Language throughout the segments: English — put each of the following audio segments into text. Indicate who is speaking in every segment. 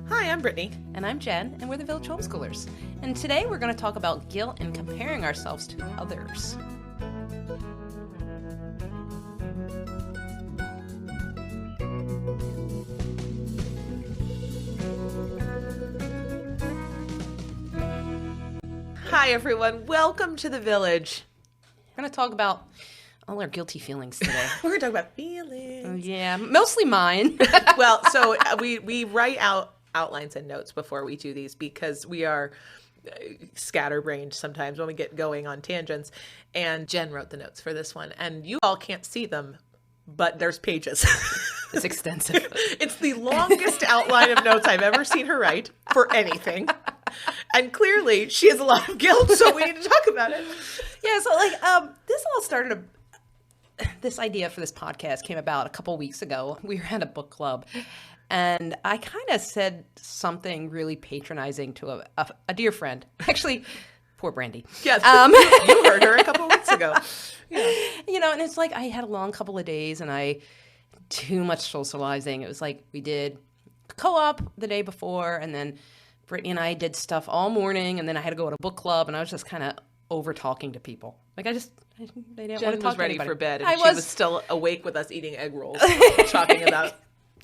Speaker 1: Hi, I'm Brittany.
Speaker 2: And I'm Jen, and we're the Village Homeschoolers. And today we're going to talk about guilt and comparing ourselves to others.
Speaker 1: Hi, everyone. Welcome to the Village.
Speaker 2: We're going to talk about all our guilty feelings today.
Speaker 1: We're going to talk about feelings.
Speaker 2: Yeah, mostly mine.
Speaker 1: Well, so we write out outlines and notes before we do these because we are scatterbrained sometimes when we get going on tangents. And Jen wrote the notes for this one. And you all can't see them, but there's pages.
Speaker 2: It's extensive.
Speaker 1: It's the longest outline of notes I've ever seen her write for anything. And clearly, she has a lot of guilt, so we need to talk about it.
Speaker 2: Yeah, so this all started, this idea for this podcast came about a couple weeks ago. We were at a book club, and I kind of said something really patronizing to a dear friend. Actually, poor Brandy.
Speaker 1: Yes, you heard her a couple weeks ago. Yeah.
Speaker 2: You know, and it's like I had a long couple of days, and too much socializing. It was like we did co-op the day before, and then Brittany and I did stuff all morning, and then I had to go to a book club, and I was just kind of over talking to people. Like they didn't
Speaker 1: Jen
Speaker 2: want to talk
Speaker 1: was
Speaker 2: to
Speaker 1: ready
Speaker 2: anybody.
Speaker 1: for bed, and she was still awake with us eating egg rolls, talking about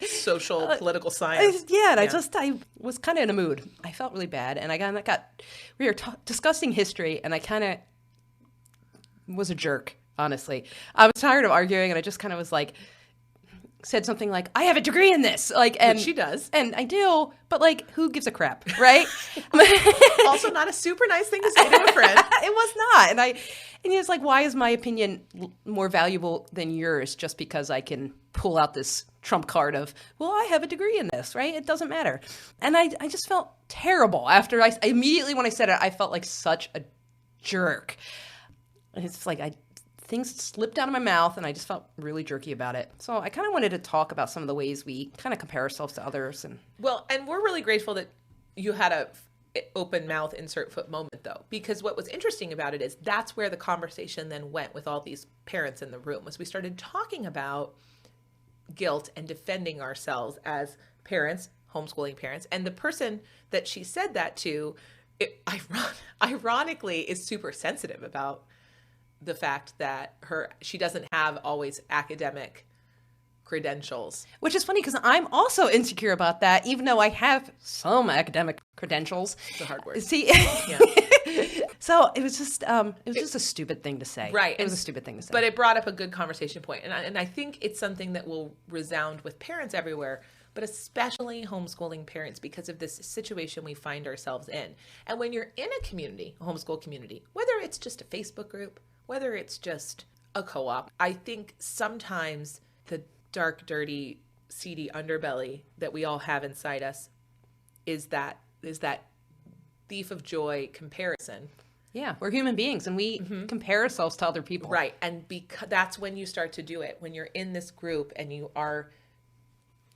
Speaker 1: social, political science.
Speaker 2: I was kind of in a mood. I felt really bad, and we were discussing history, and I kind of was a jerk, honestly. I was tired of arguing, and I just kind of was like, said something like, I have a degree in this. And
Speaker 1: she does.
Speaker 2: And I do, but who gives a crap, right?
Speaker 1: Also not a super nice thing to say to a friend.
Speaker 2: It was not. And it's like, why is my opinion more valuable than yours just because I can pull out this trump card of, well, I have a degree in this, right? It doesn't matter. And I just felt terrible after immediately when I said it, I felt like such a jerk. And it's like, things slipped out of my mouth, and I just felt really jerky about it. So I kind of wanted to talk about some of the ways we kind of compare ourselves to others. And
Speaker 1: we're really grateful that you had a open mouth, insert foot moment, though, because what was interesting about it is that's where the conversation then went with all these parents in the room, was we started talking about guilt and defending ourselves as parents, homeschooling parents. And the person that she said that to, ironically, is super sensitive about the fact that she doesn't have always academic credentials.
Speaker 2: Which is funny because I'm also insecure about that, even though I have some academic credentials.
Speaker 1: It's a hard word.
Speaker 2: See,
Speaker 1: yeah.
Speaker 2: So it was just a stupid thing to say.
Speaker 1: Right.
Speaker 2: It was a stupid thing to say.
Speaker 1: But it brought up a good conversation point. And I think it's something that will resound with parents everywhere, but especially homeschooling parents, because of this situation we find ourselves in. And when you're in a community, a homeschool community, whether it's just a Facebook group, whether it's just a co-op, I think sometimes the dark, dirty, seedy underbelly that we all have inside us is that thief of joy comparison.
Speaker 2: Yeah, we're human beings, and we compare ourselves to other people.
Speaker 1: Right, and that's when you start to do it, when you're in this group and you are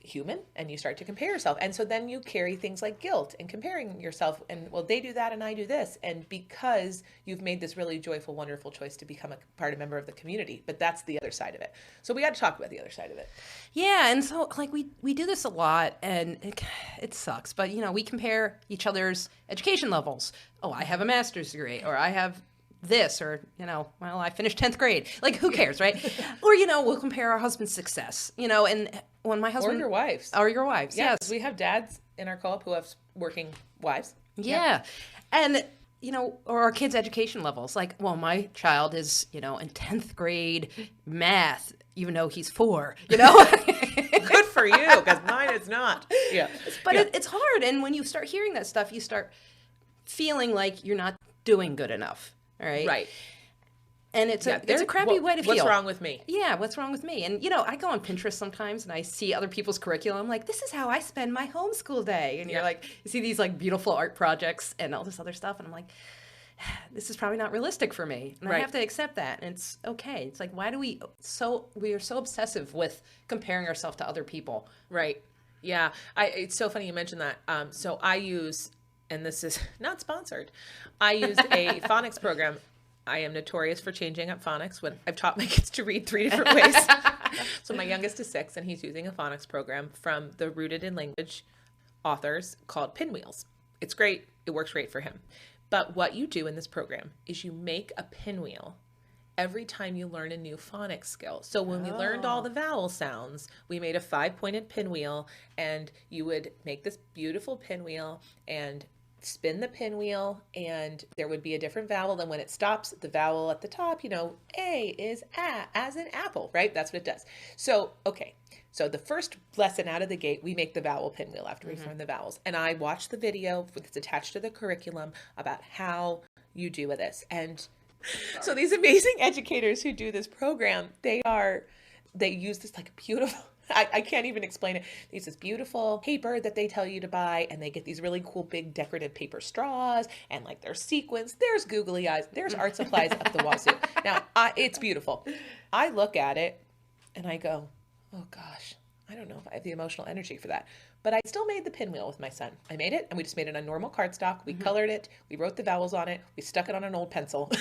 Speaker 1: human and you start to compare yourself. And so then you carry things like guilt and comparing yourself, and well, they do that and I do this. And because you've made this really joyful, wonderful choice to become a member of the community, but that's the other side of it. So we got to talk about the other side of it.
Speaker 2: Yeah. And so we do this a lot, and it sucks, but we compare each other's education levels. Oh, I have a master's degree, or I have this, or, well, I finished 10th grade. Who cares, right? Or, we'll compare our husband's success, and when my husband...
Speaker 1: Or your wives.
Speaker 2: Or your wives,
Speaker 1: yeah,
Speaker 2: yes.
Speaker 1: We have dads in our co-op who have working wives.
Speaker 2: Yeah. And, or our kids' education levels. Well, my child is, in 10th grade math, even though he's 4,
Speaker 1: Good for you, because mine is not. Yeah.
Speaker 2: But it's hard, and when you start hearing that stuff, you start feeling like you're not doing good enough. All right.
Speaker 1: Right.
Speaker 2: And it's a crappy way to feel.
Speaker 1: What's wrong with me?
Speaker 2: Yeah, what's wrong with me? And, I go on Pinterest sometimes, and I see other people's curriculum. I'm like, this is how I spend my homeschool day. And you're like, you see these, beautiful art projects and all this other stuff. And I'm like, this is probably not realistic for me. And I have to accept that. And it's okay. It's like, why do we are so obsessive with comparing ourselves to other people?
Speaker 1: Right. Yeah. It's so funny you mentioned that. So I use, and this is not sponsored, I use a phonics program. I am notorious for changing up phonics when I've taught my kids to read 3 different ways. So my youngest is 6, and he's using a phonics program from the Rooted in Language authors called Pinwheels. It's great. It works great for him. But what you do in this program is you make a pinwheel every time you learn a new phonics skill. So when we learned all the vowel sounds, we made a 5-pointed pinwheel, and you would make this beautiful pinwheel and spin the pinwheel, and there would be a different vowel. Then when it stops, the vowel at the top, A is a, as in apple, right? That's what it does. So, okay. So the first lesson out of the gate, we make the vowel pinwheel after we learn the vowels. And I watched the video that's attached to the curriculum about how you do this. And so these amazing educators who do this program, they use this like beautiful, I can't even explain it. They use this beautiful paper that they tell you to buy, and they get these really cool big decorative paper straws, and like there's sequins, there's googly eyes, there's art supplies up the wazoo. Now, it's beautiful. I look at it and I go, oh gosh, I don't know if I have the emotional energy for that. But I still made the pinwheel with my son. I made it, and we just made it on normal cardstock. We colored it. We wrote the vowels on it. We stuck it on an old pencil.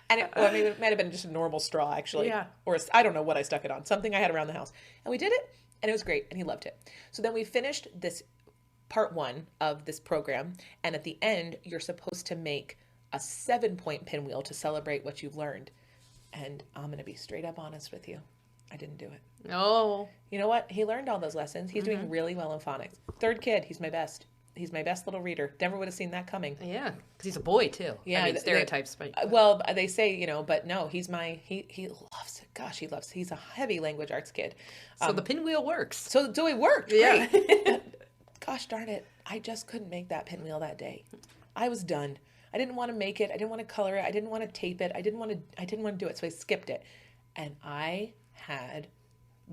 Speaker 1: And it might have been just a normal straw, actually.
Speaker 2: Yeah.
Speaker 1: Or I don't know what I stuck it on. Something I had around the house. And we did it, and it was great, and he loved it. So then we finished this part 1 of this program, and at the end, you're supposed to make a 7-point pinwheel to celebrate what you've learned. And I'm going to be straight up honest with you. I didn't do it.
Speaker 2: Oh.
Speaker 1: You know what? He learned all those lessons. He's doing really well in phonics. 3rd kid, he's my best. He's my best little reader. Never would have seen that coming.
Speaker 2: Yeah, because he's a boy too.
Speaker 1: Yeah,
Speaker 2: I mean, stereotypes.
Speaker 1: Well, they say, but no, he's he loves it. Gosh, he's a heavy language arts kid.
Speaker 2: So the pinwheel works.
Speaker 1: So it worked.
Speaker 2: Yeah.
Speaker 1: Great. Gosh darn it. I just couldn't make that pinwheel that day. I was done. I didn't want to make it. I didn't want to color it. I didn't want to tape it. I didn't want to do it. So I skipped it. And I had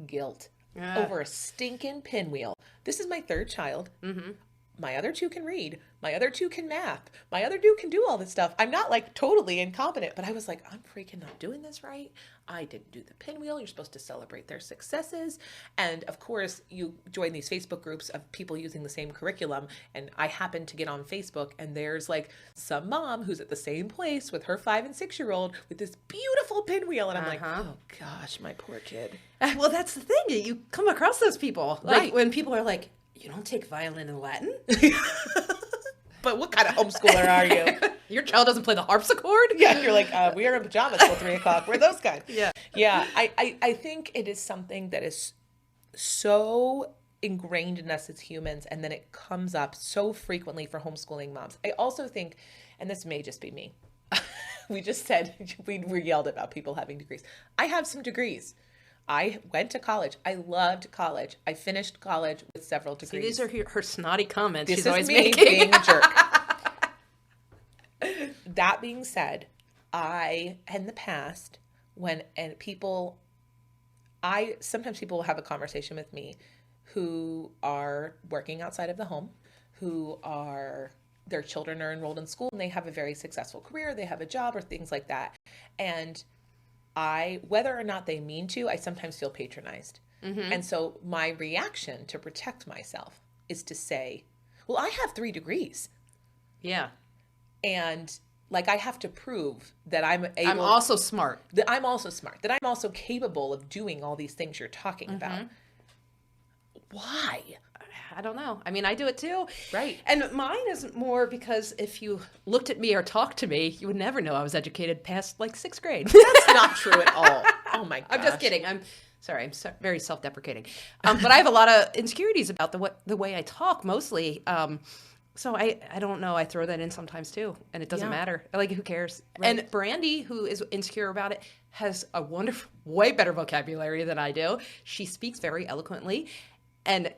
Speaker 1: guilt over a stinking pinwheel. This is my 3rd child. Mm-hmm. My other 2 can read. My other 2 can math. My other 2 can do all this stuff. I'm not like totally incompetent, but I was like, I'm freaking not doing this right. I didn't do the pinwheel. You're supposed to celebrate their successes. And of course, you join these Facebook groups of people using the same curriculum. And I happen to get on Facebook, and there's like some mom who's at the same place with her 5 and 6-year-old with this beautiful pinwheel. And I'm like, oh gosh, my poor kid.
Speaker 2: Well, that's the thing. You come across those people. Like
Speaker 1: Right.
Speaker 2: when people are like, you don't take violin and Latin?
Speaker 1: But what kind of homeschooler are you?
Speaker 2: Your child doesn't play the harpsichord?
Speaker 1: Yeah, you're like, we are in pajamas till 3 o'clock. We're those guys.
Speaker 2: Yeah.
Speaker 1: Yeah, I think it is something that is so ingrained in us as humans, and then it comes up so frequently for homeschooling moms. I also think, and this may just be me, we just said, we were yelled about people having degrees. I have some degrees. I went to college. I loved college. I finished college with several degrees.
Speaker 2: So these are her snotty comments
Speaker 1: This
Speaker 2: she's
Speaker 1: is
Speaker 2: always
Speaker 1: me
Speaker 2: making.
Speaker 1: being a jerk. That being said, in the past, sometimes people will have a conversation with me who are working outside of the home, their children are enrolled in school, and they have a very successful career, they have a job or things like that. And whether or not they mean to, I sometimes feel patronized. Mm-hmm. And so my reaction to protect myself is to say, well, I have 3 degrees.
Speaker 2: Yeah.
Speaker 1: And like, I have to prove that I'm
Speaker 2: also smart.
Speaker 1: That I'm also smart. That I'm also capable of doing all these things you're talking about. Why?
Speaker 2: I don't know. I mean, I do it too.
Speaker 1: Right.
Speaker 2: And mine is more because if you looked at me or talked to me, you would never know I was educated past like 6th grade.
Speaker 1: That's not true at all. Oh my gosh.
Speaker 2: I'm just kidding. I'm very self-deprecating. But I have a lot of insecurities about the way I talk mostly. So I don't know. I throw that in sometimes too, and it doesn't matter. Like, who cares? Right. And Brandy, who is insecure about it, has a wonderful, way better vocabulary than I do. She speaks very eloquently and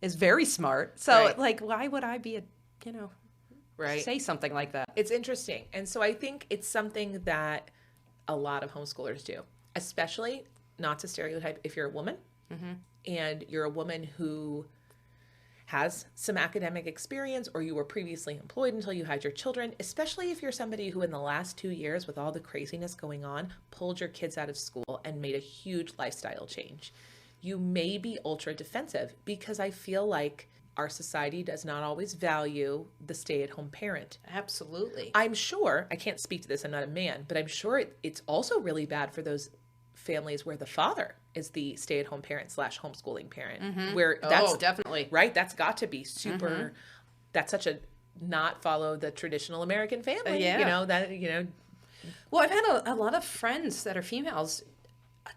Speaker 2: is very smart. So like, why would I be say something like that?
Speaker 1: It's interesting. And so I think it's something that a lot of homeschoolers do, especially, not to stereotype, if you're a woman and you're a woman who has some academic experience, or you were previously employed until you had your children, especially if you're somebody who in the last 2 years, with all the craziness going on, pulled your kids out of school and made a huge lifestyle change. You may be ultra defensive, because I feel like our society does not always value the stay-at-home parent.
Speaker 2: Absolutely.
Speaker 1: I'm sure, I can't speak to this, I'm not a man, but I'm sure it's also really bad for those families where the father is the stay-at-home parent / homeschooling parent, where that's
Speaker 2: definitely
Speaker 1: right. That's got to be super. That's such a not follow the traditional American family.
Speaker 2: Yeah. Well, I've had a lot of friends that are females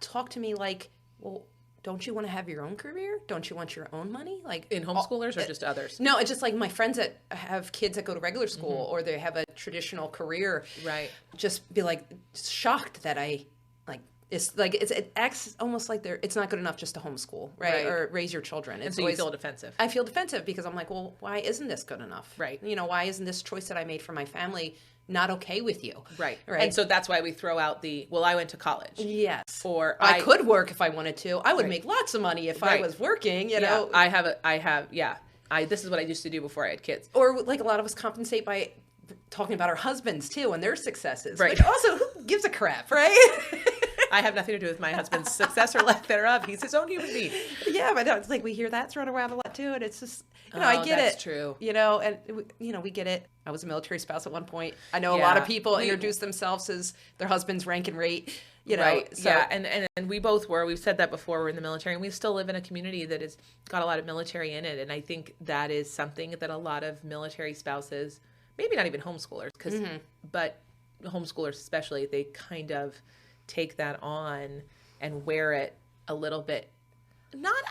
Speaker 2: talk to me like, well, don't you want to have your own career? Don't you want your own money? Like
Speaker 1: in homeschoolers or just others?
Speaker 2: No, it's just like my friends that have kids that go to regular school or they have a traditional career.
Speaker 1: Right.
Speaker 2: Just be like shocked that I like it's like it acts almost like it's not good enough just to homeschool, right? Or raise your children.
Speaker 1: And so you feel defensive.
Speaker 2: I feel defensive because I'm like, well, why isn't this good enough?
Speaker 1: Right.
Speaker 2: Why isn't this choice that I made for my family not okay with you?
Speaker 1: Right. And so that's why we throw out I went to college.
Speaker 2: Yes.
Speaker 1: Or
Speaker 2: I could work if I wanted to. I would make lots of money if I was working, know.
Speaker 1: This is what I used to do before I had kids.
Speaker 2: Or like a lot of us compensate by talking about our husbands too and their successes.
Speaker 1: Right.
Speaker 2: Which also, who gives a crap, right?
Speaker 1: I have nothing to do with my husband's success or lack thereof. He's his own human being.
Speaker 2: Yeah, but it's like we hear that thrown around a lot too, and it's just I get
Speaker 1: that's
Speaker 2: it.
Speaker 1: True.
Speaker 2: And we get it. I was a military spouse at one point. I know a lot of people introduce themselves as their husband's rank and rate.
Speaker 1: Right.
Speaker 2: So.
Speaker 1: Yeah, and we both were. We've said that before. We're in the military, and we still live in a community that has got a lot of military in it. And I think that is something that a lot of military spouses, maybe not even homeschoolers, but homeschoolers especially, they kind of take that on and wear it a little bit.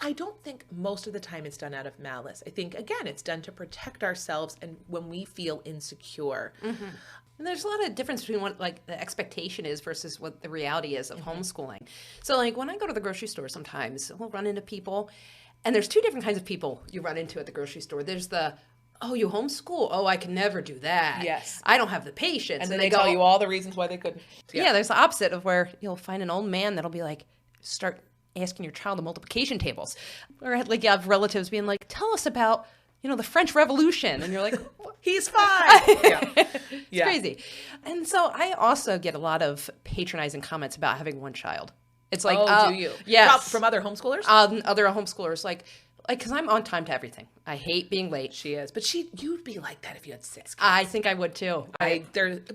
Speaker 1: I don't think most of the time it's done out of malice. I think, again, it's done to protect ourselves and when we feel insecure.
Speaker 2: And there's a lot of difference between what like the expectation is versus what the reality is of homeschooling. So like when I go to the grocery store sometimes, we'll run into people, and there's two different kinds of people you run into at the grocery store. There's the, oh, you homeschool? Oh, I can never do that.
Speaker 1: Yes.
Speaker 2: I don't have the patience.
Speaker 1: And then they tell you all the reasons why they couldn't.
Speaker 2: Yeah, there's the opposite of where you'll find an old man that'll be like, start asking your child the multiplication tables. Or like you have relatives being like, tell us about, the French Revolution. And you're like,
Speaker 1: he's fine.
Speaker 2: It's crazy. And so I also get a lot of patronizing comments about having one child. It's like,
Speaker 1: do you?
Speaker 2: Yes.
Speaker 1: From other homeschoolers?
Speaker 2: Other homeschoolers. Like, because I'm on time to everything. I hate being late.
Speaker 1: She is. But you'd be like that if you had 6 kids.
Speaker 2: I think I would too.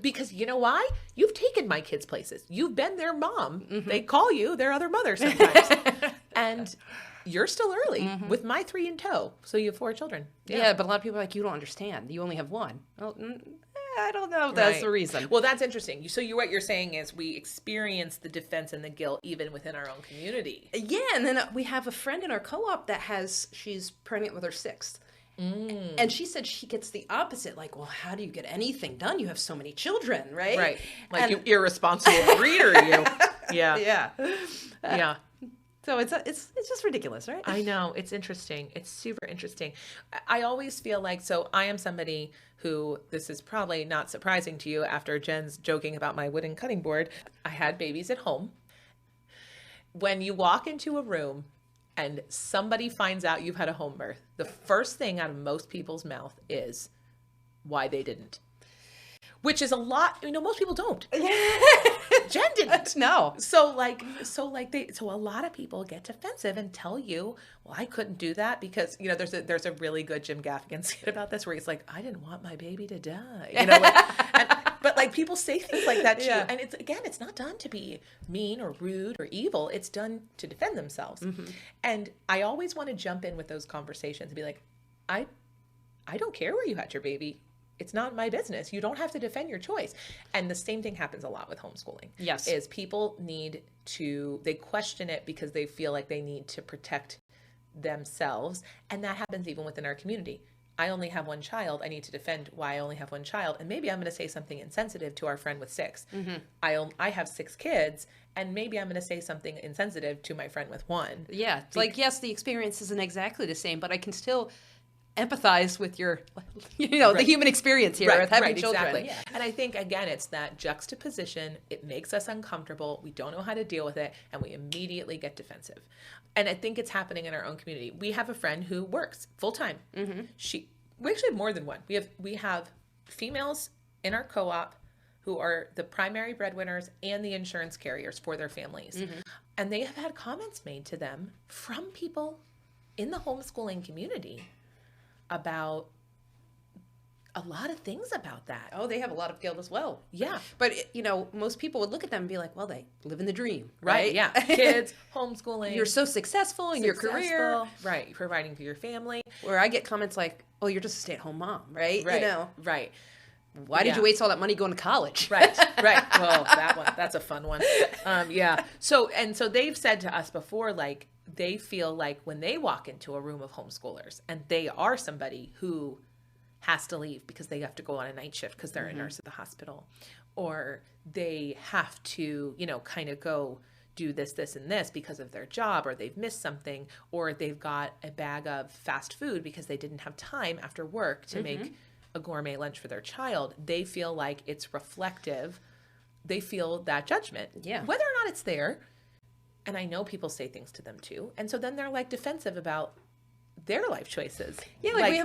Speaker 1: Because you know why? You've taken my kids places. You've been their mom. They call you their other mother sometimes. And you're still early with my 3 in tow. So you have 4 children.
Speaker 2: Yeah, but a lot of people are like, you don't understand. You only have one. Well, I don't know if that's the reason.
Speaker 1: Well, that's interesting. So what you're saying is we experience the defense and the guilt even within our own community.
Speaker 2: Yeah, and then we have a friend in our co-op that she's pregnant with her 6th. And she said she gets the opposite. Like, well, how do you get anything done? You have so many children, right?
Speaker 1: Right. Like you irresponsible reader, you. Yeah.
Speaker 2: Yeah.
Speaker 1: Yeah.
Speaker 2: So it's just ridiculous, right?
Speaker 1: I know. It's interesting. It's super interesting. I always feel like, so I am somebody who, this is probably not surprising to you after Jen's joking about my wooden cutting board. I had babies at home. When you walk into a room and somebody finds out you've had a home birth, the first thing out of most people's mouth is why they didn't. Which is a lot, most people don't. Jen didn't.
Speaker 2: No.
Speaker 1: So a lot of people get defensive and tell you, well, I couldn't do that because, there's a really good Jim Gaffigan skit about this where he's like, I didn't want my baby to die. But people say things like that to you. And it's not done to be mean or rude or evil. It's done to defend themselves. And I always want to jump in with those conversations and be like, I don't care where you had your baby. It's not my business. You don't have to defend your choice. And the same thing happens a lot with homeschooling.
Speaker 2: Yes.
Speaker 1: Is people they question it because they feel like they need to protect themselves. And that happens even within our community. I only have one child. I need to defend why I only have one child. And maybe I'm going to say something insensitive to our friend with 6. I have 6 kids. And maybe I'm going to say something insensitive to my friend with 1.
Speaker 2: Yeah. It's like, yes, the experience isn't exactly the same, but I can still empathize with your, the human experience here with having children.
Speaker 1: Exactly. Yeah. And I think, again, it's that juxtaposition. It makes us uncomfortable. We don't know how to deal with it. And we immediately get defensive. And I think it's happening in our own community. We have a friend who works full time. We actually have more than one. We have females in our co-op who are the primary breadwinners and the insurance carriers for their families. And they have had comments made to them from people in the homeschooling community about a lot of things about that.
Speaker 2: Oh, they have a lot of guilt as well.
Speaker 1: Yeah.
Speaker 2: But, most people would look at them and be like, well, they live in the dream,
Speaker 1: Right. Yeah. Kids, homeschooling.
Speaker 2: You're so successful in your career.
Speaker 1: Right. Providing for your family.
Speaker 2: Where I get comments like, oh, you're just a stay-at-home mom, right?
Speaker 1: Right. Right.
Speaker 2: Why did you waste all that money going to college?
Speaker 1: Right. Well, that's a fun one. Yeah. So they've said to us before, like, they feel like when they walk into a room of homeschoolers and they are somebody who has to leave because they have to go on a night shift because they're a nurse at the hospital, or they have to, kind of go do this, and this because of their job, or they've missed something, or they've got a bag of fast food because they didn't have time after work to make a gourmet lunch for their child. They feel like it's reflective. They feel that judgment.
Speaker 2: Yeah.
Speaker 1: Whether or not it's there. And I know people say things to them too. And so then they're like defensive about their life choices. Yeah.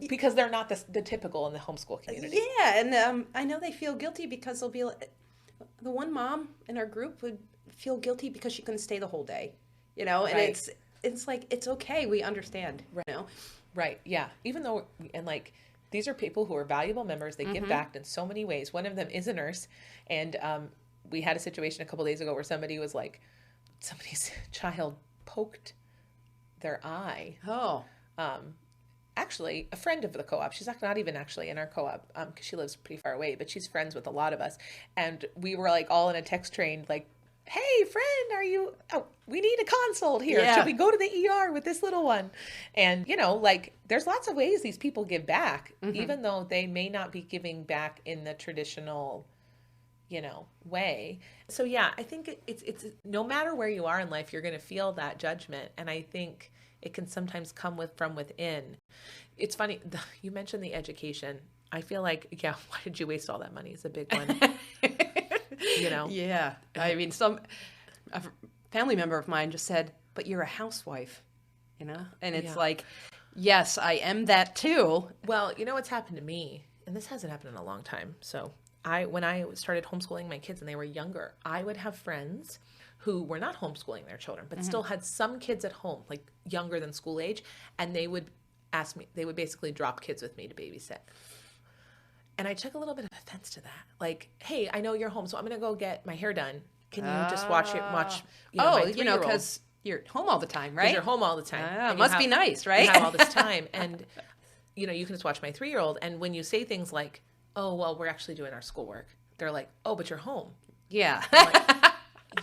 Speaker 1: Because they're not the typical in the homeschool community.
Speaker 2: Yeah. And I know they feel guilty because they'll be like, the one mom in our group would feel guilty because she couldn't stay the whole day, and
Speaker 1: right.
Speaker 2: it's like, it's okay. We understand,
Speaker 1: right. Right. Yeah. Even though, and like, these are people who are valuable members. They give back in so many ways. One of them is a nurse. And we had a situation a couple days ago where somebody's child poked their eye.
Speaker 2: Oh.
Speaker 1: Actually, a friend of the co-op. She's not even actually in our co-op because she lives pretty far away, but she's friends with a lot of us. And we were like all in a text train, like, hey, friend, we need a consult here. Yeah. Should we go to the ER with this little one? And, there's lots of ways these people give back, even though they may not be giving back in the traditional, way. So, yeah, I think it's no matter where you are in life, you're going to feel that judgment. And I think it can sometimes come from within. It's funny. You mentioned the education. I feel like, yeah, why did you waste all that money is a big one.
Speaker 2: Yeah. I mean, a family member of mine just said, but you're a housewife, and it's like, yes, I am that too.
Speaker 1: Well, what's happened to me, and this hasn't happened in a long time. So when I started homeschooling my kids and they were younger, I would have friends who were not homeschooling their children, but still had some kids at home, like younger than school age. And they would they would basically drop kids with me to babysit. And I took a little bit of offense to that. Like, hey, I know you're home, so I'm going to go get my hair done. Can you just watch my 3-year-old?
Speaker 2: Because you're home all the time, right?
Speaker 1: You're home all the time.
Speaker 2: Must be nice, right?
Speaker 1: You have all this time. And, you can just watch my 3-year-old. And when you say things like, oh, well, we're actually doing our schoolwork. They're like, oh, but you're home.
Speaker 2: Yeah.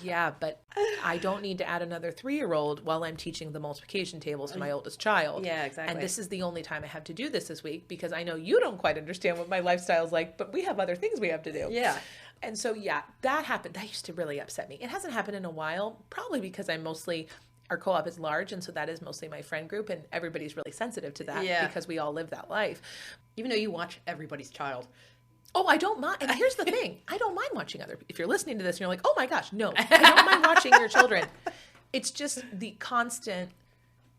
Speaker 1: Yeah, but I don't need to add another 3-year-old while I'm teaching the multiplication tables to my oldest child.
Speaker 2: Yeah, exactly.
Speaker 1: And this is the only time I have to do this week because I know you don't quite understand what my lifestyle is like, but we have other things we have to do.
Speaker 2: Yeah.
Speaker 1: And so, yeah, that happened. That used to really upset me. It hasn't happened in a while, probably because our co-op is large, and so that is mostly my friend group, and everybody's really sensitive to that because we all live that life.
Speaker 2: Even though you watch everybody's child.
Speaker 1: Oh, I don't mind. And here's the thing. I don't mind watching if you're listening to this and you're like, oh my gosh, no, I don't mind watching your children. It's just the constant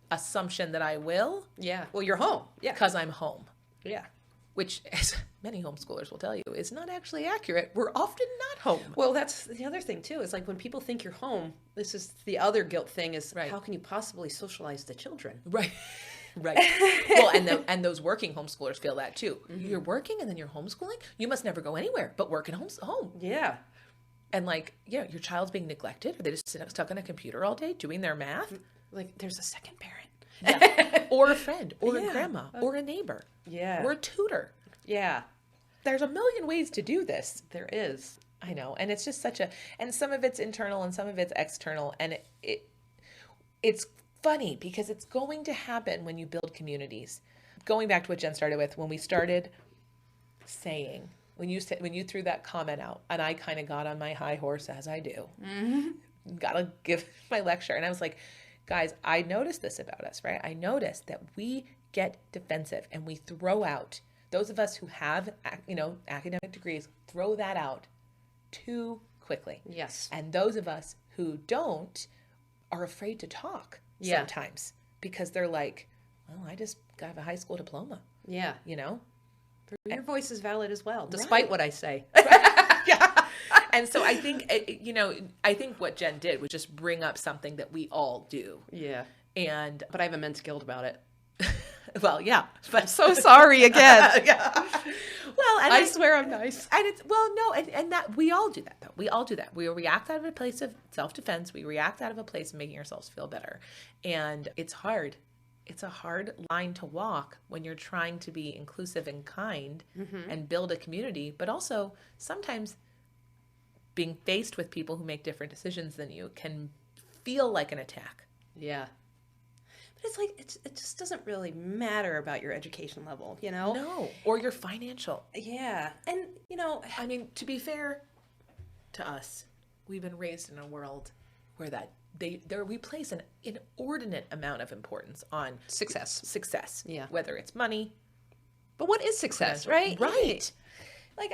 Speaker 1: assumption that I will.
Speaker 2: Yeah. Well, you're home. Yeah.
Speaker 1: Because I'm home.
Speaker 2: Yeah.
Speaker 1: Which, as many homeschoolers will tell you, is not actually accurate. We're often not home.
Speaker 2: Well, that's the other thing, too, is like when people think you're home, this is the other guilt thing is how can you possibly socialize the children?
Speaker 1: Right. Right. Well, and those working homeschoolers feel that too. You're working and then you're homeschooling? You must never go anywhere but work at home.
Speaker 2: Yeah.
Speaker 1: And your child's being neglected? Are they just stuck on a computer all day doing their math?
Speaker 2: Like there's a second parent.
Speaker 1: Yeah. Or a friend, or a grandma, or a neighbor.
Speaker 2: Yeah.
Speaker 1: Or a tutor.
Speaker 2: Yeah.
Speaker 1: There's a million ways to do this.
Speaker 2: There is.
Speaker 1: I know. And it's just and some of it's internal and some of it's external. And it's funny because it's going to happen when you build communities. Going back to what Jen started with, when we started saying, when you threw that comment out, and I kind of got on my high horse as I do, gotta give my lecture, and I was like, guys, I noticed this about us, right? I noticed that we get defensive and we throw out, those of us who have, academic degrees, throw that out too quickly.
Speaker 2: Yes.
Speaker 1: And those of us who don't are afraid to talk. Sometimes because they're like, well, I just got a high school diploma.
Speaker 2: Yeah. Your voice is valid as well, despite what I say.
Speaker 1: Yeah. And so I think, I think what Jen did was just bring up something that we all do.
Speaker 2: Yeah.
Speaker 1: But
Speaker 2: I have immense guilt about it.
Speaker 1: Well, yeah, but
Speaker 2: So sorry again.
Speaker 1: yeah. Well, and
Speaker 2: I swear I'm nice.
Speaker 1: And it's, well, no, and that we all do that though. We all do that. We react out of a place of self-defense. We react out of a place of making ourselves feel better. And it's hard. It's a hard line to walk when you're trying to be inclusive and kind and build a community, but also sometimes being faced with people who make different decisions than you can feel like an attack.
Speaker 2: Yeah. But it's like, it just doesn't really matter about your education level, you know?
Speaker 1: No, or your financial.
Speaker 2: Yeah. And, you know,
Speaker 1: I mean, to be fair to us, we've been raised in a world where we place an inordinate amount of importance on
Speaker 2: success. Yeah.
Speaker 1: Whether it's money.
Speaker 2: But what is success, right?
Speaker 1: Right.
Speaker 2: Like,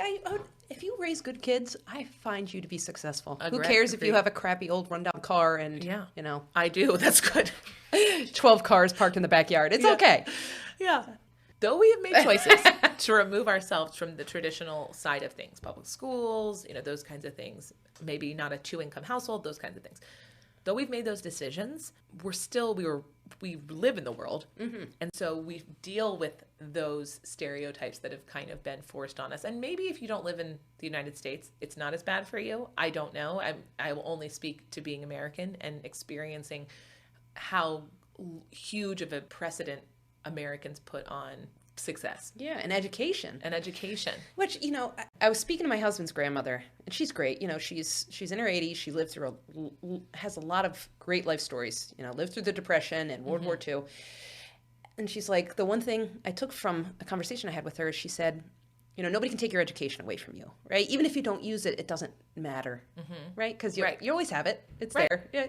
Speaker 2: if you raise good kids, I find you to be successful. Who
Speaker 1: Agreed.
Speaker 2: cares if you have a crappy old rundown car and, you know,
Speaker 1: I do. That's good.
Speaker 2: 12 cars parked in the backyard. It's okay.
Speaker 1: Yeah. Though we have made choices to remove ourselves from the traditional side of things, public schools, you know, those kinds of things, maybe not a 2-income household, those kinds of things. Though we've made those decisions, we live in the world. And so we deal with those stereotypes that have kind of been forced on us. And maybe if you don't live in the United States, it's not as bad for you. I don't know. I will only speak to being American and experiencing how huge of a precedent Americans put on success.
Speaker 2: Yeah, and education. Which, you know, I was speaking to my husband's grandmother, and she's great. You know, she's in her 80s. She lived through has a lot of great life stories. You know, lived through the Depression and World War II. And she's like, the one thing I took from a conversation I had with her is she said, you know, nobody can take your education away from you, right? Even if you don't use it, it doesn't matter, right? Because you always have it. It's there. Yeah.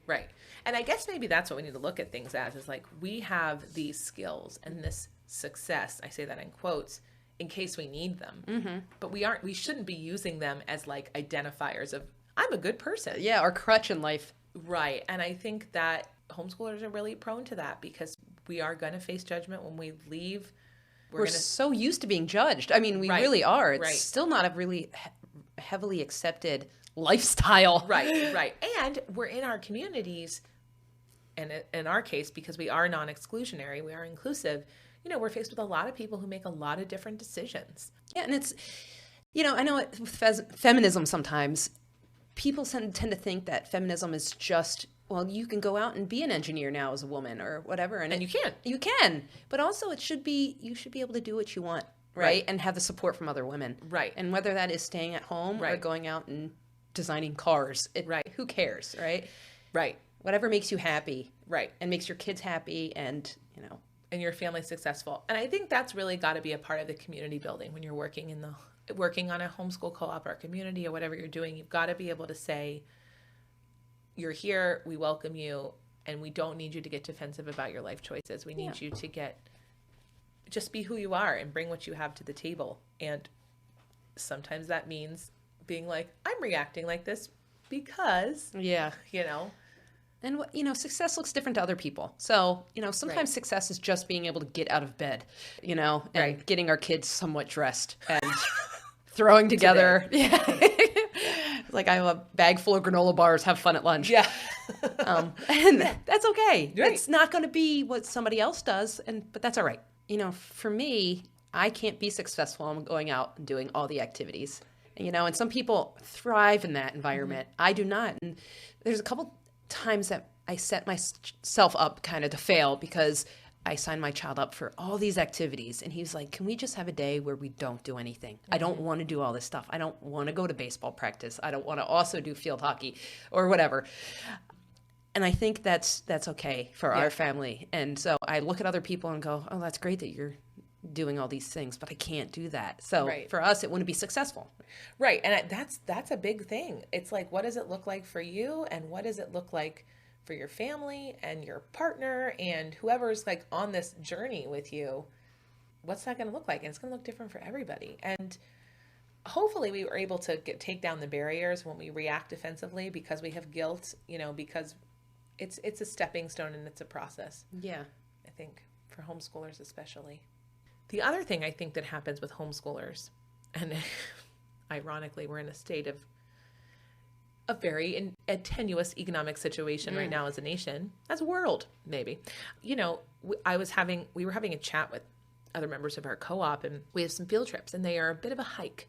Speaker 1: Right. And I guess maybe that's what we need to look at things as, is like, we have these skills and this success, I say that in quotes, in case we need them. But we shouldn't be using them as like identifiers of, I'm a good person.
Speaker 2: Yeah, our crutch in life.
Speaker 1: Right. And I think that homeschoolers are really prone to that because we are going to face judgment when we leave.
Speaker 2: We're so used to being judged. I mean, we really are. It's still not a really heavily accepted lifestyle.
Speaker 1: Right. And we're in our communities, and in our case, because we are non-exclusionary, we are inclusive, you know, we're faced with a lot of people who make a lot of different decisions.
Speaker 2: Yeah, and it's, you know, I know with feminism sometimes, people tend to think that feminism is just, well, you can go out and be an engineer now as a woman or whatever. And
Speaker 1: you can.
Speaker 2: You can. But also you should be able to do what you want, right? And have the support from other women.
Speaker 1: Right.
Speaker 2: And whether that is staying at home or going out and designing cars, who cares, right?
Speaker 1: Right.
Speaker 2: Whatever makes you happy.
Speaker 1: Right.
Speaker 2: And makes your kids happy and, you know.
Speaker 1: And your family successful. And I think that's really got to be a part of the community building when you're working on a homeschool co-op or a community or whatever you're doing. You've got to be able to say, you're here, we welcome you, and we don't need you to get defensive about your life choices. We need you to just be who you are and bring what you have to the table. And sometimes that means being like, I'm reacting like this because, you know.
Speaker 2: And, you know, success looks different to other people. So, you know, sometimes success is just being able to get out of bed, you know, and getting our kids somewhat dressed and throwing together. Like, I have a bag full of granola bars, have fun at lunch.
Speaker 1: Yeah.
Speaker 2: And that's okay.
Speaker 1: Right.
Speaker 2: It's not going to be what somebody else does, but that's all right. You know, for me, I can't be successful. I'm going out and doing all the activities. You know, and some people thrive in that environment. I do not. And there's a couple times that I set myself up kind of to fail because I signed my child up for all these activities. And he was like, can we just have a day where we don't do anything? I don't want to do all this stuff. I don't want to go to baseball practice. I don't want to also do field hockey or whatever. And I think that's okay for our family. And so I look at other people and go, oh, that's great that you're doing all these things, but I can't do that. So for us, it wouldn't be successful.
Speaker 1: Right. And that's a big thing. It's like, what does it look like for you? And what does it look like for your family and your partner and whoever's like on this journey with you? What's that going to look like? And it's going to look different for everybody. And hopefully we were able to take down the barriers when we react defensively because we have guilt, you know, because it's a stepping stone and it's a process.
Speaker 2: Yeah.
Speaker 1: I think for homeschoolers especially. The other thing I think that happens with homeschoolers, and ironically, we're in a state of a very a tenuous economic situation right now as a nation, as a world, maybe. You know, we were having a chat with other members of our co-op, and we have some field trips, and they are a bit of a hike.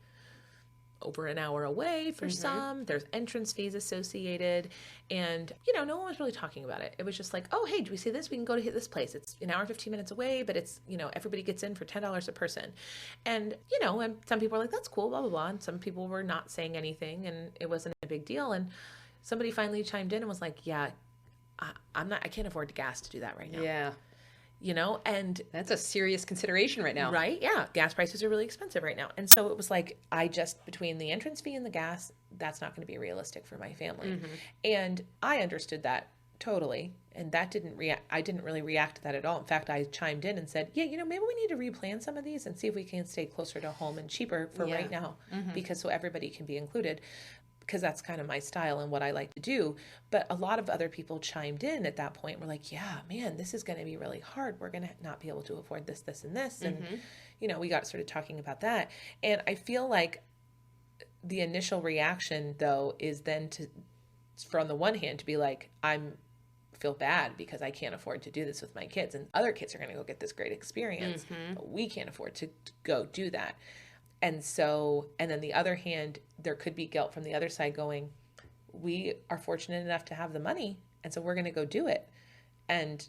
Speaker 1: Over an hour away for some. There's entrance fees associated. And, you know, no one was really talking about it. It was just like, oh, hey, do we see this? We can go to hit this place. It's an hour and 15 minutes away, but it's, you know, everybody gets in for $10 a person. And, you know, and some people were like, that's cool, blah, blah, blah. And some people were not saying anything, and it wasn't a big deal. And somebody finally chimed in and was like, yeah, I can't afford gas to do that right now.
Speaker 2: Yeah.
Speaker 1: You know, and
Speaker 2: that's a serious consideration right now.
Speaker 1: Right? Yeah. Gas prices are really expensive right now. And so it was like, between the entrance fee and the gas, that's not going to be realistic for my family. And I understood that totally. And that I didn't really react to that at all. In fact, I chimed in and said, yeah, you know, maybe we need to replan some of these and see if we can stay closer to home and cheaper for right now, because so everybody can be included. Because that's kind of my style and what I like to do. But a lot of other people chimed in at that point. We're like, yeah, man, this is going to be really hard. We're going to not be able to afford this, this, and this. And, you know, we got started talking about that. And I feel like the initial reaction, though, is then from the one hand, to be like, feel bad because I can't afford to do this with my kids. And other kids are going to go get this great experience. But we can't afford to go do that. And so, and then the other hand, there could be guilt from the other side going, we are fortunate enough to have the money, and so we're going to go do it. And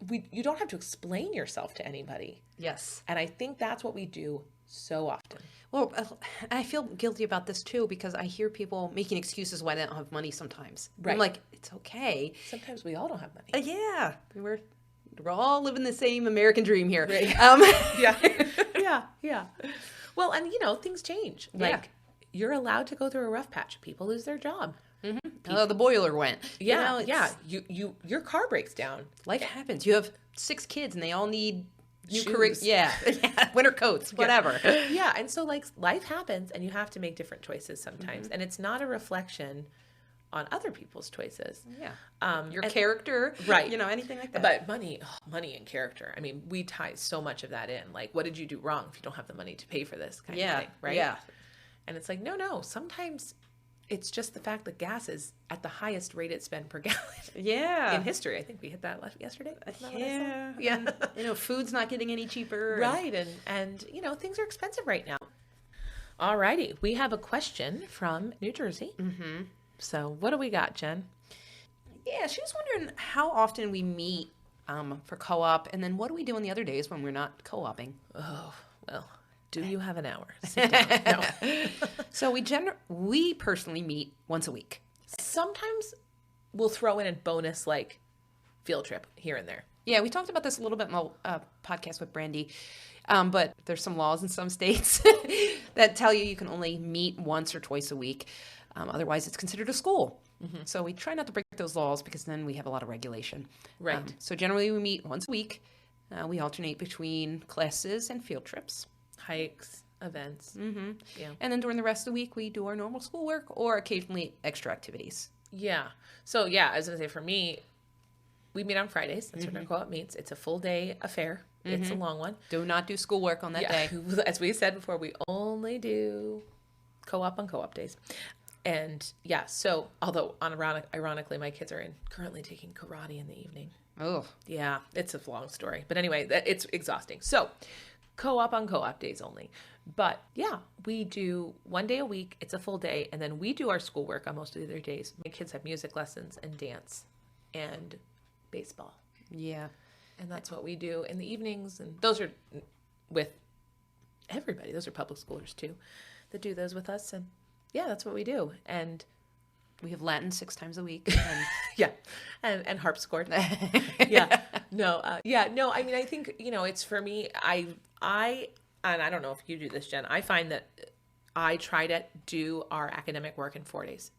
Speaker 1: you don't have to explain yourself to anybody.
Speaker 2: Yes.
Speaker 1: And I think that's what we do so often.
Speaker 2: Well, I feel guilty about this too, because I hear people making excuses why they don't have money sometimes.
Speaker 1: Right.
Speaker 2: I'm like, it's okay.
Speaker 1: Sometimes we all don't have money.
Speaker 2: Yeah. We're all living the same American dream here.
Speaker 1: Right. Yeah. Well, and you know, things change. Like, you're allowed to go through a rough patch. People lose their job.
Speaker 2: Oh, the boiler went.
Speaker 1: Yeah, your car breaks down.
Speaker 2: Life happens. You have 6 kids, and they all need new
Speaker 1: Shoes.
Speaker 2: winter coats, whatever.
Speaker 1: Yeah, and so like life happens, and you have to make different choices sometimes, and it's not a reflection on other people's choices.
Speaker 2: Yeah. Your character,
Speaker 1: right?
Speaker 2: You know, anything like that.
Speaker 1: But money and character. I mean, we tie so much of that in. Like, what did you do wrong if you don't have the money to pay for this kind of thing, right?
Speaker 2: Yeah.
Speaker 1: And it's like, no. Sometimes it's just the fact that gas is at the highest rate it's been per gallon.
Speaker 2: Yeah.
Speaker 1: In history. I think we hit that yesterday.
Speaker 2: Yeah. You know, food's not getting any cheaper.
Speaker 1: Right. And you know, things are expensive right now. All righty. We have a question from New Jersey. So what do we got, Jen?
Speaker 2: Yeah, she was wondering how often we meet for co-op, and then what do we do on the other days when we're not co-oping?
Speaker 1: Oh, well, do you have an hour? Sit down. No.
Speaker 2: So we personally meet once a week.
Speaker 1: Sometimes we'll throw in a bonus like field trip here and there.
Speaker 2: Yeah, we talked about this a little bit in the podcast with Brandy, but there's some laws in some states that tell you can only meet once or twice a week. Otherwise, it's considered a school. So we try not to break those laws because then we have a lot of regulation.
Speaker 1: Right.
Speaker 2: So generally we meet once a week. We alternate between classes and field trips.
Speaker 1: Hikes, events. Yeah.
Speaker 2: And then during the rest of the week, we do our normal schoolwork or occasionally extra activities.
Speaker 1: Yeah. So yeah, I was going to say for me, we meet on Fridays. That's when our co-op meets. It's a full day affair. It's a long one.
Speaker 2: Do not do schoolwork on that day.
Speaker 1: As we said before, we only do co-op on co-op days. And yeah, so although ironically, my kids are currently taking karate in the evening.
Speaker 2: Oh.
Speaker 1: Yeah, it's a long story. But anyway, it's exhausting. So co-op on co-op days only. But yeah, we do one day a week. It's a full day. And then we do our schoolwork on most of the other days. My kids have music lessons and dance and baseball.
Speaker 2: Yeah.
Speaker 1: And that's what we do in the evenings. And those are with everybody. Those are public schoolers too that do those with us. And yeah, that's what we do. And
Speaker 2: we have Latin 6 times a week.
Speaker 1: And yeah. And harpsichord. No, I mean, I think, you know, it's for me, and I don't know if you do this, Jen, I find that I try to do our academic work in 4 days.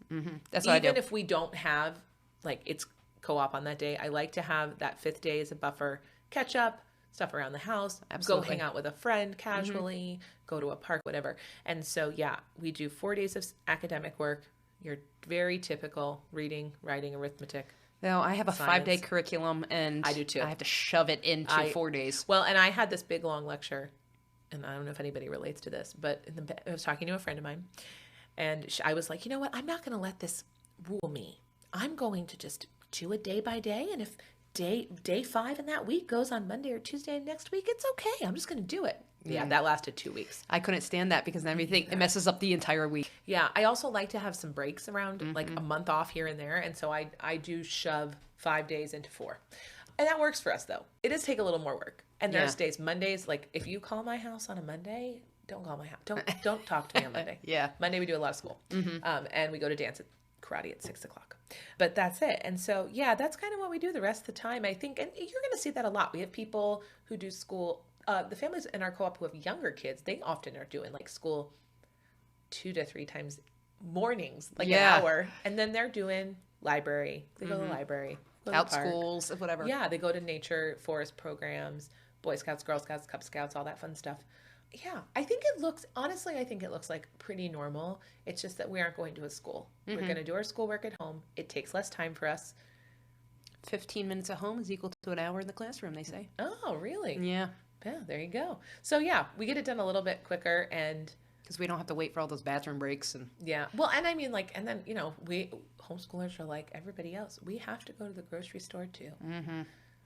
Speaker 2: That's what I do.
Speaker 1: Even if we don't have, like, it's co-op on that day, I like to have that 5th day as a buffer, catch up, stuff around the house, go hang out with a friend casually, go to a park, whatever. And so, yeah, we do 4 days of academic work. Your very typical reading, writing, arithmetic.
Speaker 2: No, I have a
Speaker 1: science.
Speaker 2: 5-day curriculum, and
Speaker 1: I do too.
Speaker 2: I have to shove it into 4 days.
Speaker 1: Well, and I had this big, long lecture, and I don't know if anybody relates to this, but I was talking to a friend of mine, And I was like, you know what? I'm not going to let this rule me. I'm going to just do it day by day. And if day 5 in that week goes on Monday or Tuesday next week, it's okay. I'm just going to do it. Yeah, that lasted 2 weeks.
Speaker 2: I couldn't stand that because everything, it messes up the entire week.
Speaker 1: Yeah, I also like to have some breaks around, like a month off here and there. And so I do shove 5 days into 4. And that works for us, though. It does take a little more work. And there's days, Mondays, like if you call my house on a Monday, don't call my house. Don't talk to me on Monday.
Speaker 2: Yeah.
Speaker 1: Monday we do a lot of school. And we go to dance at karate at 6 o'clock. But that's it. And so, yeah, that's kind of what we do the rest of the time, I think. And you're going to see that a lot. We have people who do school. The families in our co-op who have younger kids, they often are doing like school 2 to 3 times mornings, like an hour. And then they're doing library. They go to the library.
Speaker 2: Out schools, whatever.
Speaker 1: Yeah, they go to nature, forest programs, Boy Scouts, Girl Scouts, Cub Scouts, all that fun stuff. Yeah, I think it looks like pretty normal. It's just that we aren't going to a school. We're going to do our schoolwork at home. It takes less time for us.
Speaker 2: 15 minutes at home is equal to an hour in the classroom, they say.
Speaker 1: Oh, really?
Speaker 2: Yeah.
Speaker 1: Yeah, there you go. So, yeah, we get it done a little bit quicker and...
Speaker 2: Because we don't have to wait for all those bathroom breaks. And
Speaker 1: yeah. Well, and I mean, like, and then, you know, we homeschoolers are like everybody else. We have to go to the grocery store, too.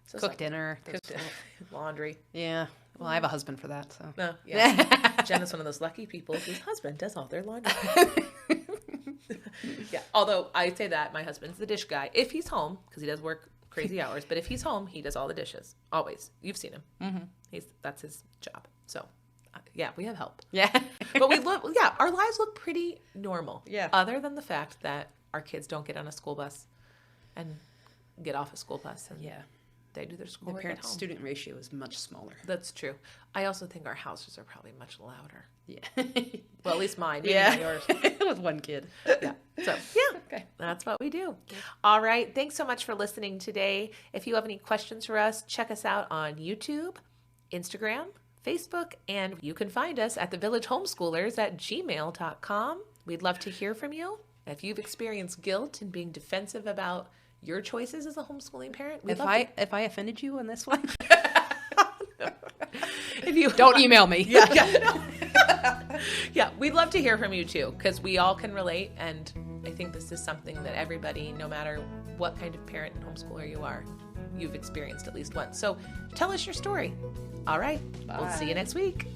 Speaker 1: So
Speaker 2: cook dinner.
Speaker 1: Laundry.
Speaker 2: Yeah. Well, I have a husband for that, so.
Speaker 1: No, yeah. Jen is one of those lucky people whose husband does all their laundry. Yeah. Although I say that, my husband's the dish guy. If he's home, because he does work crazy hours, but if he's home, he does all the dishes. Always. You've seen him. That's his job. So. Yeah, we have help.
Speaker 2: Yeah.
Speaker 1: But our lives look pretty normal.
Speaker 2: Yeah.
Speaker 1: Other than the fact that our kids don't get on a school bus and get off a school bus and they do their schoolwork at home.
Speaker 2: The parent-student ratio is much smaller.
Speaker 1: That's true. I also think our houses are probably much louder.
Speaker 2: Yeah.
Speaker 1: Well, at least mine. Maybe not yours.
Speaker 2: With one kid.
Speaker 1: Yeah. So, yeah. Okay. That's what we do. All right. Thanks so much for listening today. If you have any questions for us, check us out on YouTube, Instagram, Facebook, and you can find us at thevillagehomeschoolers@gmail.com. We'd love to hear from you. If you've experienced guilt and being defensive about your choices as a homeschooling parent,
Speaker 2: if I offended you on this one,
Speaker 1: if you
Speaker 2: don't email me.
Speaker 1: Yeah, we'd love to hear from you too, because we all can relate, and I think this is something that everybody, no matter what kind of parent and homeschooler you are, you've experienced at least once. So tell us your story. All right. Bye. We'll see you next week.